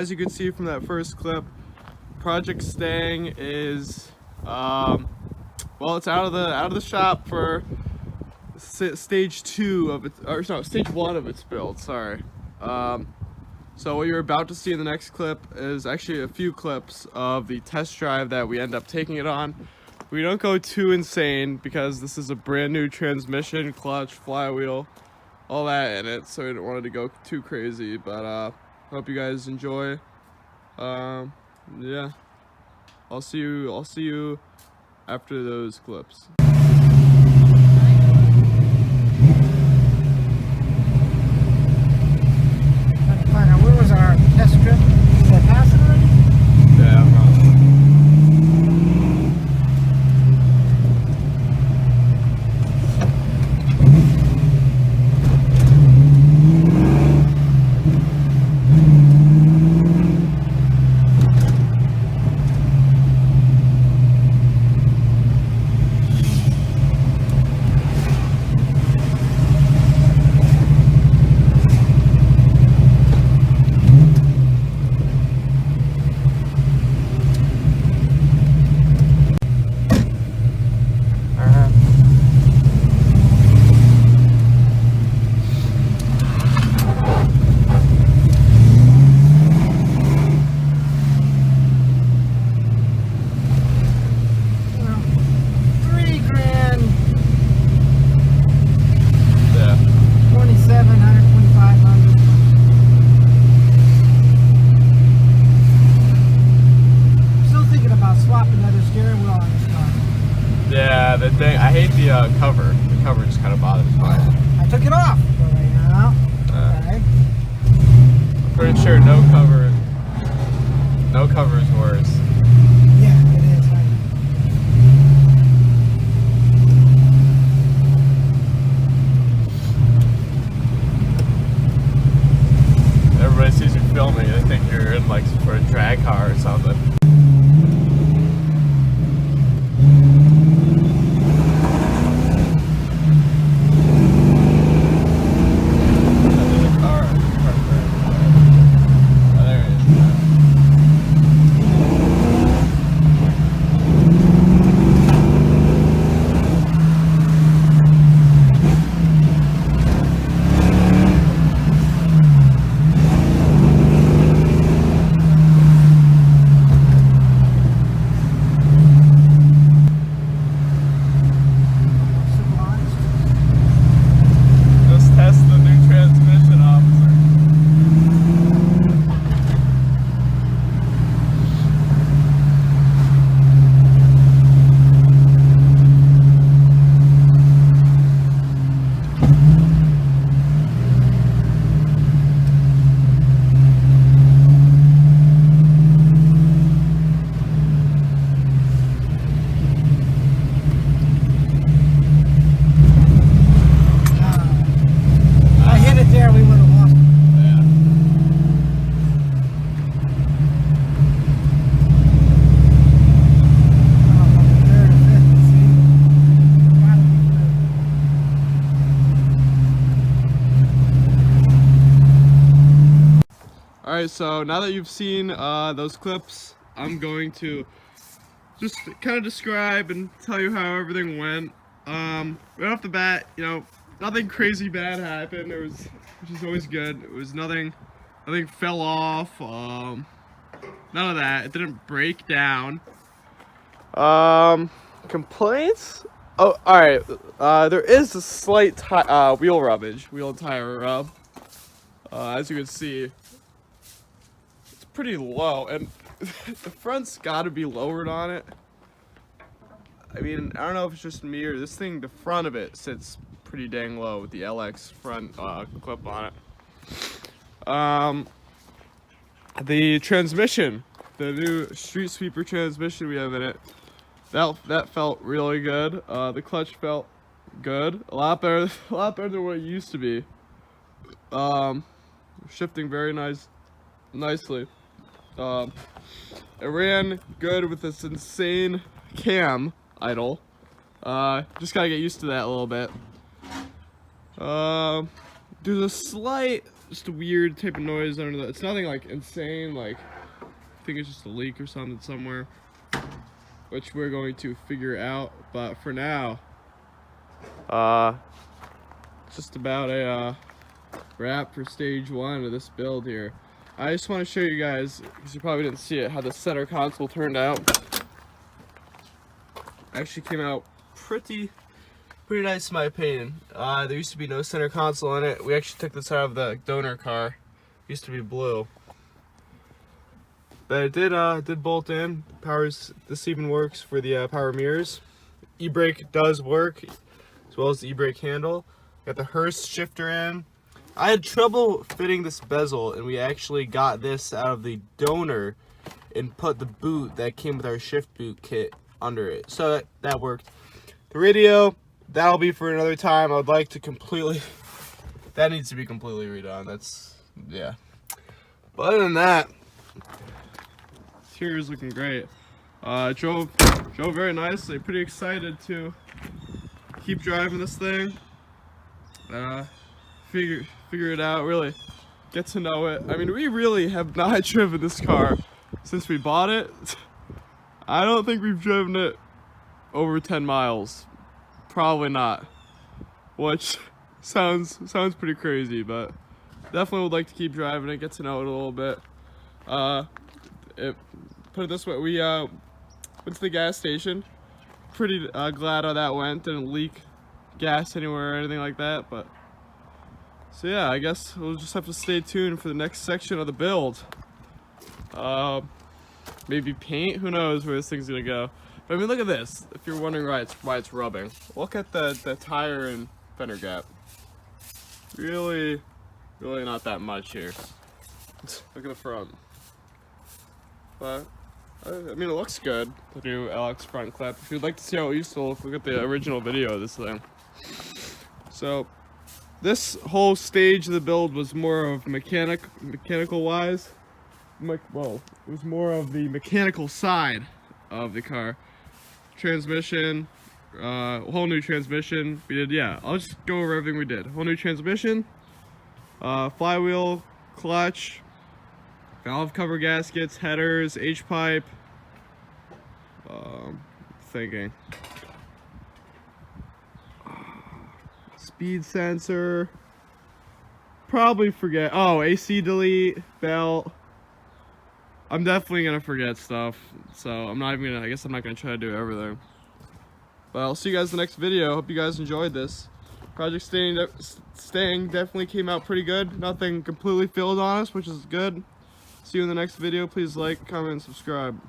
as you can see from that first clip, Project Stang is well, it's out of the shop for stage 2 of its, or no, stage 1 of its build. Sorry. So what you're about to see in the next clip is actually a few clips of the test drive that we end up taking it on. We don't go too insane because this is a brand new transmission, clutch, flywheel, all that in it, so we didn't want it to go too crazy. But hope you guys enjoy. Yeah, I'll see you after those clips. Where was our test trip? Did I pass it already? Yeah, yeah, the thing, I hate the cover. The cover just kind of bothers me. I took it off right now. Okay. I'm pretty sure no cover is worse. Yeah, it is. Everybody sees you filming, they think you're in like some sort of drag car or something. Alright, so now that you've seen those clips, I'm going to just kind of describe and tell you how everything went. Right off the bat, you know, nothing crazy bad happened. Which is always good. It was nothing fell off. None of that. It didn't break down. Complaints? Oh, alright. There is a slight wheel and tire rub. As you can see, pretty low, and the front's got to be lowered on it. I mean, I don't know if it's just me or this thing, the front of it sits pretty dang low with the LX front clip on it. The transmission, the new street sweeper transmission we have in it, that felt really good. The clutch felt good, a lot better than what it used to be. Shifting very nicely. It ran good with this insane cam idle. Just gotta get used to that a little bit. There's a slight just a weird type of noise under the. It's nothing like insane. Like I think it's just a leak or something somewhere, which we're going to figure out. But for now, it's just about a wrap for stage 1 of this build here. I just want to show you guys, because you probably didn't see it, how the center console turned out. Actually came out pretty nice in my opinion. There used to be no center console in it. We actually took this out of the donor car. It used to be blue. But it did bolt in. This even works for the power mirrors. E-brake does work, as well as the e-brake handle. Got the Hearst shifter in. I had trouble fitting this bezel, and we actually got this out of the donor and put the boot that came with our shift boot kit under it. So that worked. The radio, that'll be for another time. I would like to that needs to be completely redone. Yeah. But other than that, interior is looking great. Drove very nicely. Pretty excited to keep driving this thing. Figure it out, really get to know it. I mean, we really have not driven this car since we bought it. I don't think we've driven it over 10 miles. Probably not. Which sounds pretty crazy, but definitely would like to keep driving it, get to know it a little bit. Put it this way, we went to the gas station. Pretty glad how that went. Didn't leak gas anywhere or anything like that, but so yeah, I guess we'll just have to stay tuned for the next section of the build. Maybe paint, who knows where this thing's gonna go. But I mean, look at this. If you're wondering why it's rubbing, look at the tire and fender gap. Really not that much here. Look at the front. But I mean, it looks good. The new LX front clip. If you'd like to see how it used to look at the original video of this thing. So this whole stage of the build was more of mechanical wise. Well, it was more of the mechanical side of the car. Transmission, whole new transmission. We did, yeah, I'll just go over everything we did. Whole new transmission, flywheel, clutch, valve cover gaskets, headers, H-pipe, thinking. Speed sensor, probably forget, AC delete, belt. I'm definitely gonna forget stuff, so I guess I'm not gonna try to do everything. But I'll see you guys in the next video. Hope you guys enjoyed this. Project Stang definitely came out pretty good. Nothing completely failed on us, which is good. See you in the next video. Please like, comment, and subscribe.